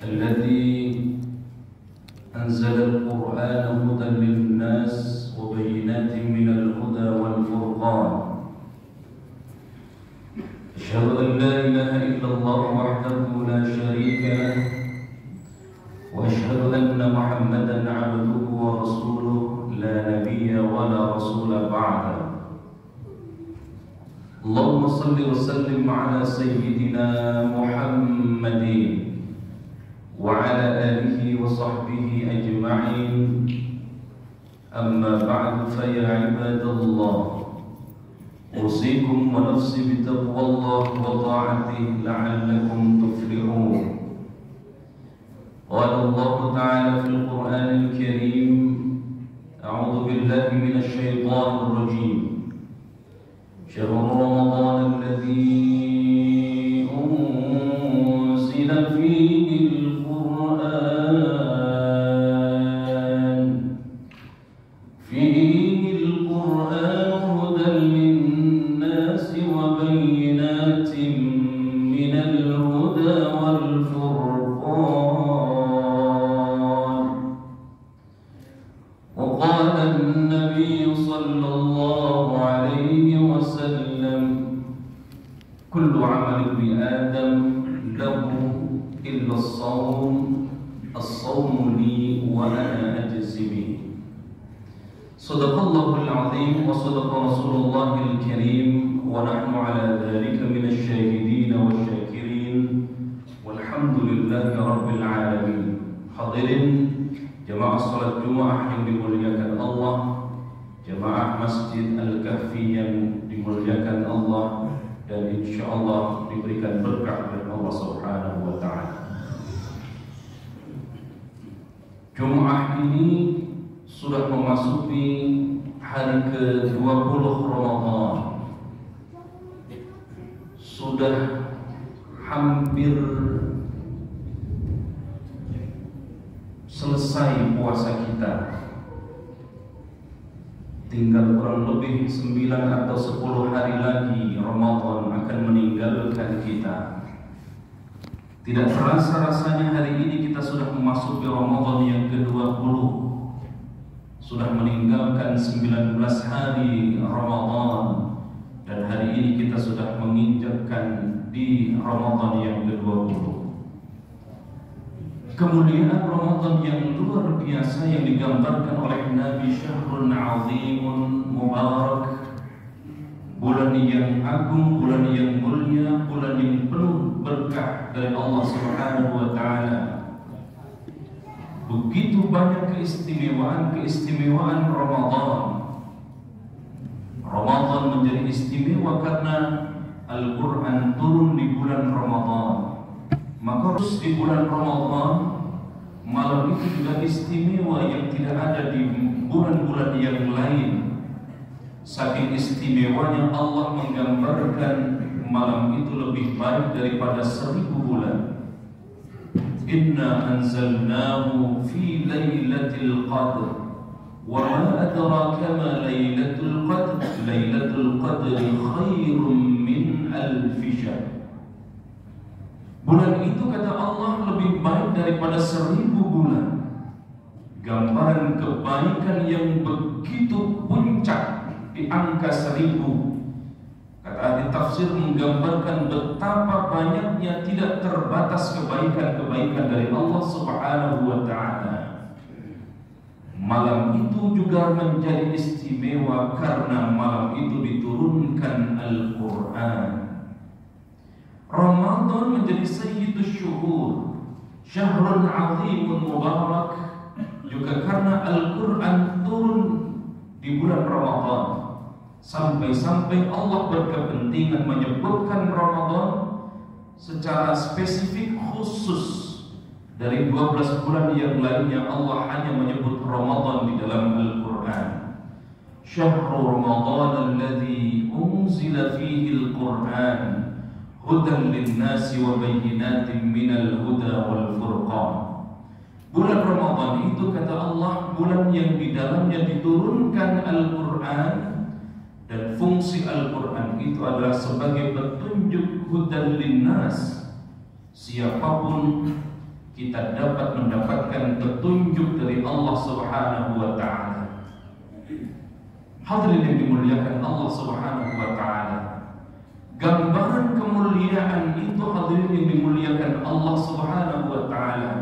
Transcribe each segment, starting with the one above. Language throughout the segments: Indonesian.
الذي أنزل القرآن هدى للناس وبينات من الهدى والفرقان. أشهد أن لا إله إلا الله وحده لا شريك له، وأشهد أن محمدا عبده ورسوله لا نبي ولا رسول بعده. اللهم صل وسلم على سيدنا محمد وعلى آله وصحبه أجمعين. أما بعد، فيا عباد الله، أوصيكم ونفسي بتقوى الله وطاعته لعلكم تفلحون. قال الله تعالى في القرآن الكريم: أعوذ بالله من الشيطان الرجيم. شهر رمضان الذي أنزل فيه القرآن هدى للناس وبينات من الهدى والفرقان. وقال النبي صلى الله عليه وسلم: كل عمل ابن آدم له إلا الصوم لي وأنا أجزي به. صدق الله العظيم وصدق رسول الله الكريم، ونحن على ذلك من الشاهدين والشاكرين، والحمد لله رب العالمين. Hadirin jamaah salat Jumat yang dimuliakan Allah, jamaah Masjid Al-Kahfi yang dimuliakan Allah, dan insyaallah diberikan berkah dari Allah Subhanahu wa taala. Jumat ini sudah memasuki hari ke-20 Ramadan. Sudah hampir selesai puasa kita. Tinggal kurang lebih 9 atau 10 hari lagi Ramadan akan meninggalkan kita. Tidak terasa rasanya hari ini kita sudah memasuki Ramadan yang ke-20. Sudah meninggalkan 19 hari Ramadan, dan hari ini kita sudah menginjakkan di Ramadan yang ke-20. Kemuliaan Ramadan yang luar biasa yang digambarkan oleh Nabi, syahrun azimun mubarak, bulan yang agung, bulan yang mulia, bulan yang penuh berkah dari Allah Subhanahu wa taala. Begitu banyak keistimewaan Ramadan. Ramadan menjadi istimewa karena Al-Quran turun di bulan Ramadan. Maka terus di bulan Ramadan, malam itu juga istimewa yang tidak ada di bulan-bulan yang lain. Saking istimewanya Allah menggambarkan malam itu lebih baik daripada 1000 bulan. Inna anzalnahu fi lailatul qadr wa ma adraka ma lailatul qadr. Lailatul qadri khairum min alf syahr. Bulan itu, kata Allah, lebih baik daripada 1000 bulan. Gambaran kebaikan yang begitu puncak di angka 1000. Kata ahli tafsir menggambarkan betapa banyaknya tidak terbatas kebaikan-kebaikan dari Allah Subhanahu wa taala. Malam itu juga menjadi istimewa karena malam itu diturunkan Al-Quran. Ramadan menjadi sayyidus syuhur, syahrun azimun mubarak, juga karena Al-Quran turun di bulan Ramadan. Sampai-sampai Allah berkepentingan menyebutkan Ramadan secara spesifik khusus. Dari 12 bulan yang lainnya Allah hanya menyebut Ramadan di dalam Al-Quran. Syahrul Ramadan alladzi unzila fihi Al-Quran hudan lin-nasi wa bayyinatin minal huda wal furqan. Bulan Ramadan itu, kata Allah, bulan yang di dalamnya diturunkan Al-Quran, dan fungsi Al-Quran itu adalah sebagai petunjuk hudan lin-nas. Siapapun kita dapat mendapatkan petunjuk dari Allah Subhanahu wa taala. Hadirin yang dimuliakan Allah Subhanahu wa taala, gambaran kemuliaan itu hadirin yang dimuliakan Allah Subhanahu wa taala.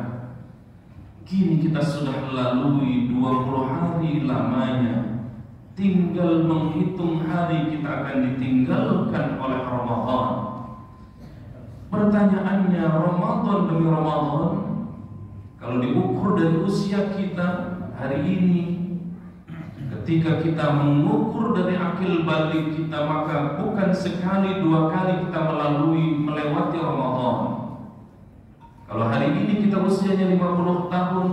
Kini kita sudah melalui 20 hari lamanya, tinggal menghitung hari kita akan ditinggalkan oleh Ramadan. Pertanyaannya, Ramadan demi Ramadan, kalau diukur dari usia kita hari ini, ketika kita mengukur dari akil balik kita, maka bukan sekali dua kali kita melewati Ramadan. Kalau hari ini kita usianya 50 tahun,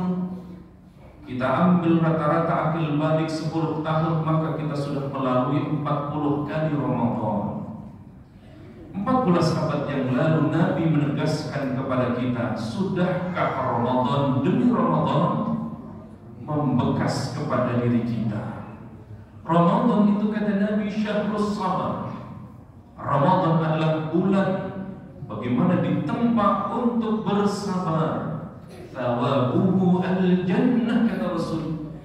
kita ambil rata-rata akil balik 10 tahun, maka kita sudah melalui 40 kali Ramadan. 14 abad yang lalu Nabi menegaskan kepada kita, sudahkah Ramadan demi Ramadan membekas kepada diri kita? Ramadan itu kata Nabi syahrus sabar. Ramadan adalah bulan bagaimana ditempa untuk bersabar. Thawabuhu al-jannah kata Rasul.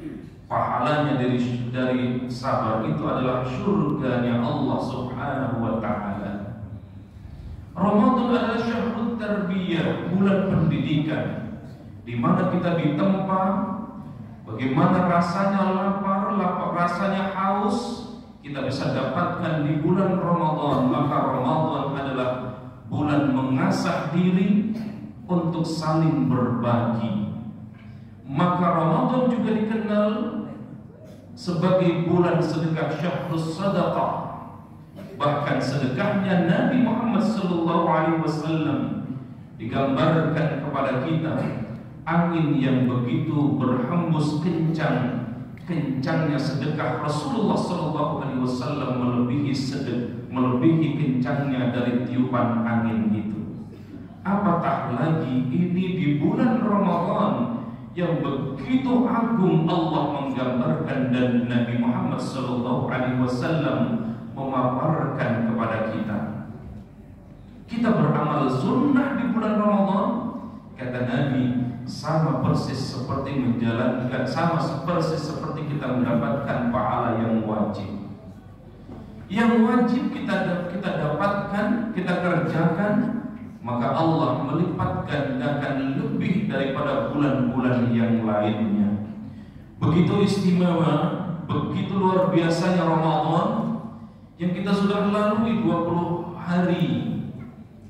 Pahalanya dari sabar itu adalah surganya Allah Subhanahu wa taala. Ramadan adalah syahrul tarbiyah, bulan pendidikan, di mana kita ditempa bagaimana rasanya lapar, rasanya haus, kita bisa dapatkan di bulan Ramadan. Maka Ramadan adalah bulan mengasah diri untuk saling berbagi. Maka Ramadan juga dikenal sebagai bulan sedekah, syahrus sadaqah. Bahkan sedekahnya Nabi Muhammad SAW digambarkan kepada kita, angin yang begitu berhembus kencangnya sedekah Rasulullah SAW melebihi kencangnya dari tiupan angin itu. Apatah lagi ini di bulan Ramadan yang begitu agung Allah menggambarkan dan Nabi Muhammad SAW memaparkan kepada kita. Kita beramal sunnah di bulan Ramadan, kata Nabi, sama persis seperti kita mendapatkan pahala yang wajib. Yang wajib kita dapatkan, kita kerjakan, maka Allah melipat gandakan lebih daripada bulan-bulan yang lainnya. Begitu istimewa, begitu luar biasanya Ramadan yang kita sudah lalui 20 hari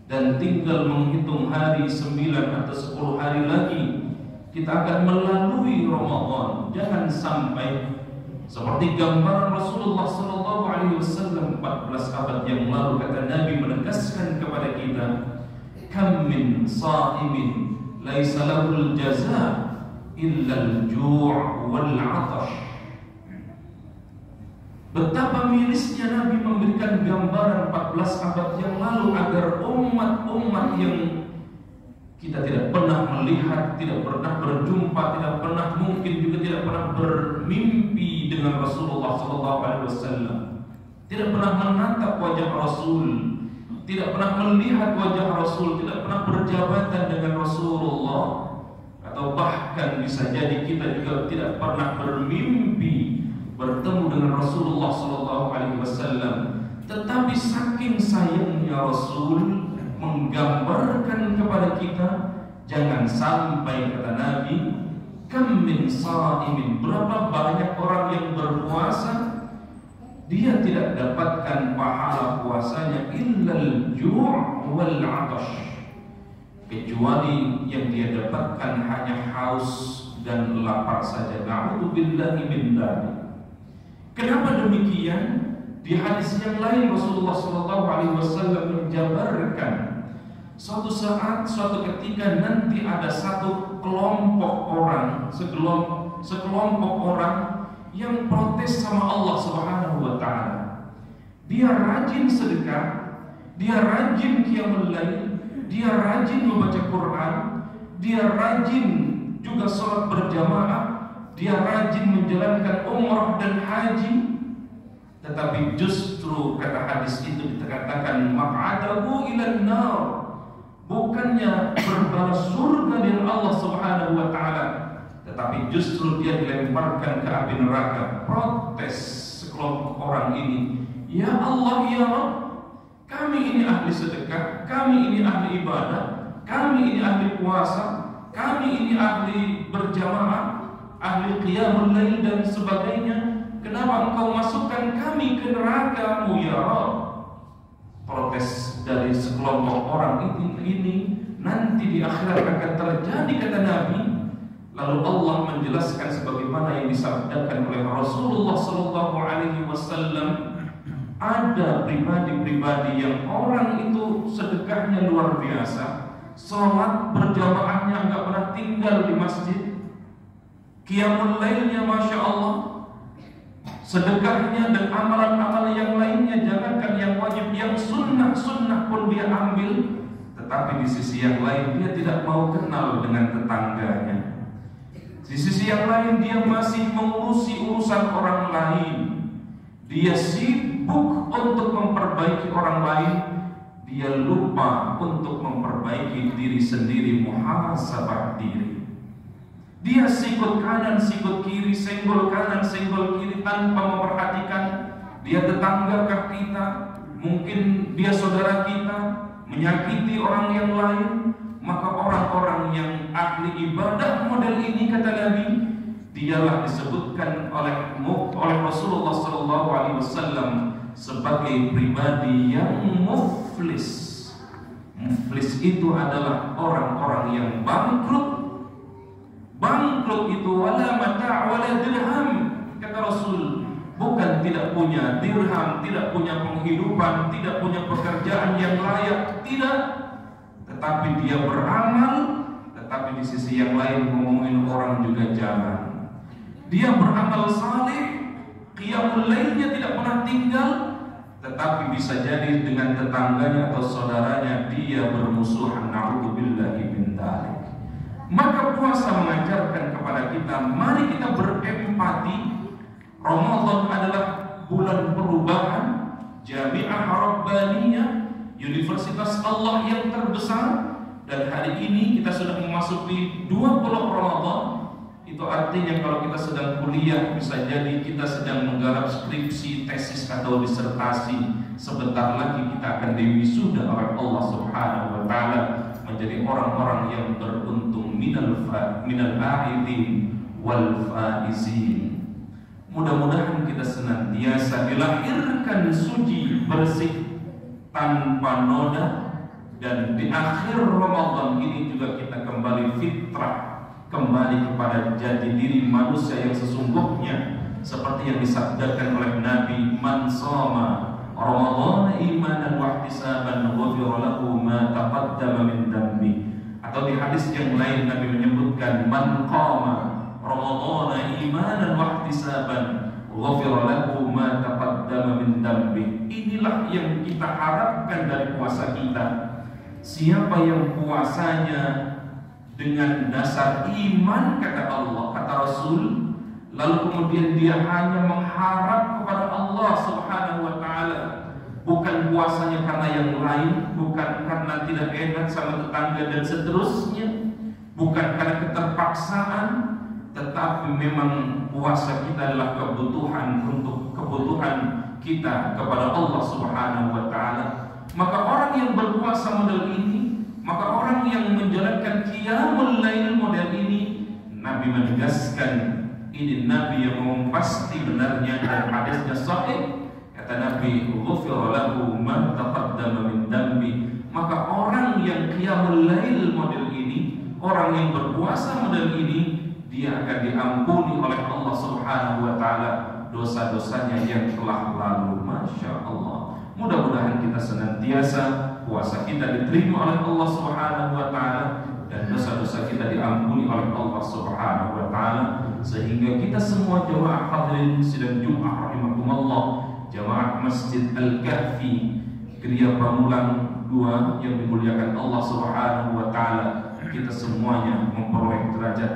dan tinggal menghitung hari 9 atau 10 hari lagi kita akan melalui Ramadan. Jangan sampai seperti gambaran Rasulullah SAW 14 abad yang lalu, kata Nabi menegaskan kepada kita, kam min sa'imin laisa lahul jazaa illa al-ju' wal 'atash. Betapa mirisnya Nabi memberikan gambaran 14 abad yang lalu agar umat-umat yang kita tidak pernah melihat, tidak pernah berjumpa, tidak pernah mungkin juga tidak pernah bermimpi dengan Rasulullah SAW, tidak pernah menatap wajah Rasul, tidak pernah melihat wajah Rasul, tidak pernah berjabatan dengan Rasulullah, atau bahkan bisa jadi kita juga tidak pernah bermimpi bertemu dengan Rasulullah SAW. Tetapi saking sayangnya Rasul menggambarkan kepada kita, jangan sampai, kata Nabi, kam min sa'imin, berapa banyak orang yang berpuasa dia tidak dapatkan pahala puasanya illal ju' wal 'atash, kecuali yang dia dapatkan hanya haus dan lapar saja. Na'udzubillahi min dzalik. Kenapa demikian? Di hadis yang lain Rasulullah SAW menjabarkan, suatu saat, suatu ketika nanti ada satu kelompok orang, sekelompok orang yang protes sama Allah Subhanahu wa taala. Dia rajin sedekah, dia rajin qiyamul lail, dia rajin membaca Quran, dia rajin juga sholat berjamaah, dia rajin menjalankan umrah dan haji, tetapi justru kata hadis itu dikatakan maq'adahu ilan nar, bukannya berbalas surga dari Allah tetapi justru dia dilemparkan ke api neraka. Protes sekelompok orang ini, ya Allah ya Rabb, kami ini ahli sedekah, kami ini ahli ibadah, kami ini ahli puasa, kami ini ahli berjamaah, ahli qiyamul lail dan sebagainya. Kenapa engkau masukkan kami ke neraka-Mu ya Rabb? Protes dari sekelompok orang ini nanti di akhirat akan terjadi, kata Nabi. Lalu Allah menjelaskan sebagaimana yang disabdakan oleh Rasulullah SAW. Ada pribadi-pribadi yang orang itu sedekahnya luar biasa, sholat berjamaahnya nggak pernah tinggal di masjid, qiyamul lailnya masya Allah, sedekahnya dan amalan-amalan yang lainnya, jangankan yang wajib, yang sunnah-sunnah pun dia ambil. Tetapi di sisi yang lain dia tidak mau kenal dengan tetangganya. Di sisi yang lain dia masih mengurusi urusan orang lain. Dia sibuk untuk memperbaiki orang lain. Dia lupa untuk memperbaiki diri sendiri, muhasabah diri. Dia sikut kanan, sikut kiri, senggol kanan, senggol kiri tanpa memperhatikan dia tetanggakah kita, mungkin dia saudara kita, menyakiti orang yang lain. Maka orang-orang yang ahli ibadah model ini, kata Nabi, dialah disebutkan oleh Rasulullah SAW sebagai pribadi yang muflis. Muflis itu adalah orang-orang yang bangkrut. Bangkrut itu wala mata' wala dirham, kata Rasul. Bukan tidak punya dirham, tidak punya penghidupan, tidak punya pekerjaan yang layak, tidak. Tetapi dia beramal, tetapi di sisi yang lain ngomongin orang juga jangan. Dia beramal saleh, qiyamul lailnya tidak pernah tinggal, tetapi bisa jadi dengan tetangganya atau saudaranya dia bermusuhan. Na'udzubillahi min dzalik. Maka puasa mengajarkan kepada kita, mari kita berempati. Ramadan adalah bulan perubahan, Jami'ah Rabbaniyah, Universitas Allah yang terbesar. Dan hari ini kita sudah memasuki 20 Ramadan. Itu artinya kalau kita sedang kuliah, bisa jadi kita sedang menggarap skripsi, tesis atau disertasi. Sebentar lagi kita akan diwisuda oleh Allah Subhanahu wa Ta'ala menjadi orang-orang yang beruntung, minal a'idin wal faizin. Mudah-mudahan kita senantiasa dilahirkan suci, bersih, tanpa noda, dan di akhir Ramadan ini juga kita kembali fitrah, kembali kepada jati diri manusia yang sesungguhnya, seperti yang disabdakan oleh Nabi, man shoma Ramadan imanan wa ihtisaban ghufira lahu ma taqaddama min dhanbi. Atau di hadis yang lain Nabi menyebutkan, man qama Ramadan imanan wa ihtisaban ghufira lahu ma taqaddama min dhanbi. Inilah yang kita harapkan dari puasa kita. Siapa yang puasanya dengan dasar iman, kata Allah, kata Rasul, lalu kemudian dia hanya mengharap kepada Allah Subhanahu wa Ta'ala, bukan puasanya karena yang lain, bukan karena tidak enak sama tetangga dan seterusnya, bukan karena keterpaksaan, tetapi memang puasa kita adalah kebutuhan untuk kebutuhan kita kepada Allah Subhanahu wa Ta'ala. Maka orang yang berpuasa model ini, maka orang yang menjalankan qiyamul lail model ini, Nabi menegaskan, ini Nabi yang ngomong pasti benarnya dan hadisnya sahih. Kata Nabi, ghufira lahu ma taqaddama min dhanbi. Maka orang yang qiyamul lail model ini, orang yang berpuasa model ini, dia akan diampuni oleh Allah Subhanahu wa Ta'ala dosa-dosanya yang telah lalu. Masya Allah. Mudah-mudahan kita senantiasa puasa kita diterima oleh Allah Subhanahu wa Ta'ala dan dosa-dosa kita diampuni oleh Allah Subhanahu wa Ta'ala, sehingga kita semua jemaah hadirin sidang Jumat rahimakumullah, jemaah Masjid Al-Kahfi Geria Pamulang 2 yang dimuliakan Allah Subhanahu wa Ta'ala, kita semuanya memperoleh derajat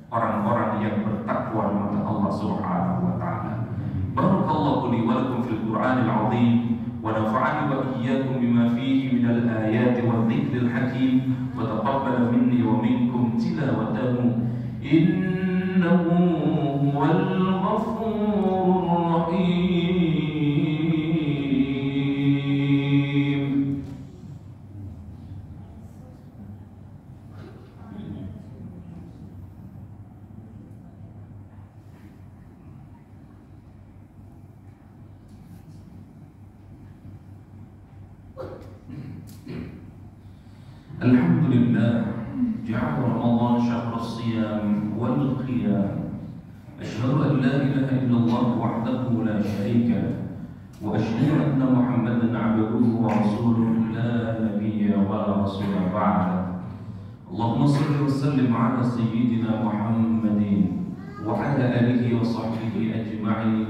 orang-orang yang bertakwa kepada Allah Subhanahu wa Ta'ala. Barakallahu li wa lakum fil Qur'anil 'azim wa nafa'ani wa iyyakum bima fihi minal ayati wa dhikril hakim wa taqabbala minni wa minkum tilawatahu. إنه هو الغفور الرحيم. الحمد لله جعل رمضان شهر الصيام والقيام. أشهد أن لا إله إلا الله وحده لا شريك له، وأشهد أن محمدا عبده ورسوله لا نبي ولا رسول بعده. اللهم صل وسلم على سيدنا محمد وعلى آله وصحبه أجمعين.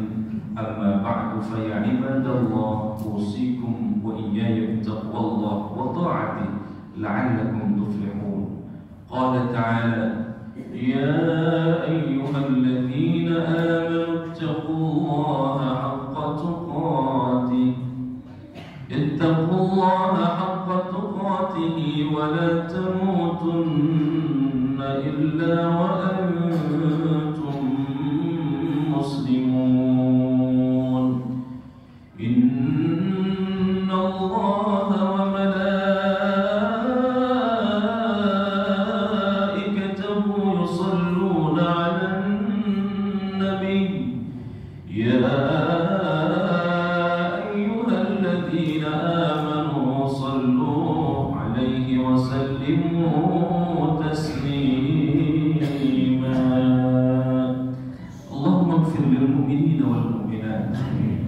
أما بعد، فيا عباد الله، أوصيكم وإياي بتقوى الله وطاعته لعلكم تفلحون. قال تعالى: يا أيها الذين آمنوا اتقوا الله حق تقاته ولا تموتن إلا وأنتم مسلمون. إن الله وملائكته يصلون على النبي. يا أيها الذين آمنوا صلوا عليه وسلموا تسليما. اللهم اغفر للمؤمنين والمؤمنات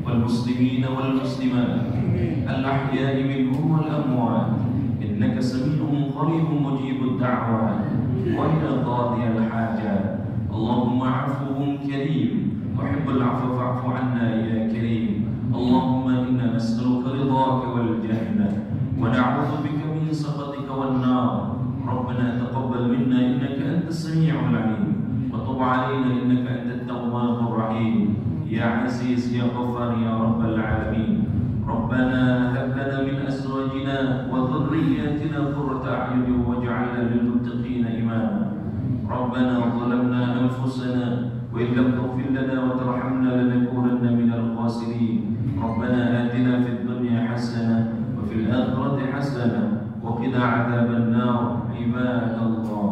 والمسلمين والمسلمات الأحياء منهم والأموات، إنك سميع قريب مجيب الدعوات ويا قاضي الحاجات. اللهم عفو كريم تحب العفو فاعف عنا يا كريم. اللهم إنا نسألك رضاك والجنة ونعوذ بك من سخطك والنار. ربنا تقبل منا إنك أنت السميع العليم، وتب علينا إنك أنت التواب الرحيم. يا عزيز يا غفار يا رب العالمين. ربنا هب لنا من أزواجنا وذرياتنا قرة أعين واجعلنا للمتقين إماما. ربنا ظلمنا أنفسنا وإن لم تغفر لنا وترحمنا لنكونن من الخاسرين. ربنا آتنا في الدنيا حسنة وفي الآخرة حسنة وقنا عذاب النار. عباد الله،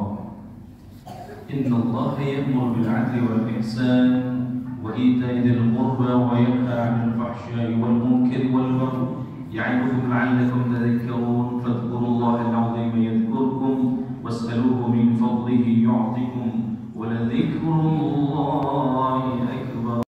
إن الله يأمر بالعدل والإحسان وإيتاء ذي القربى وينهى عن الفحشاء والمنكر والبغي يعظكم لعلكم تذكرون. فاذكروا الله العظيم يذكركم واسألوه من فضله يعطكم ولذكر الله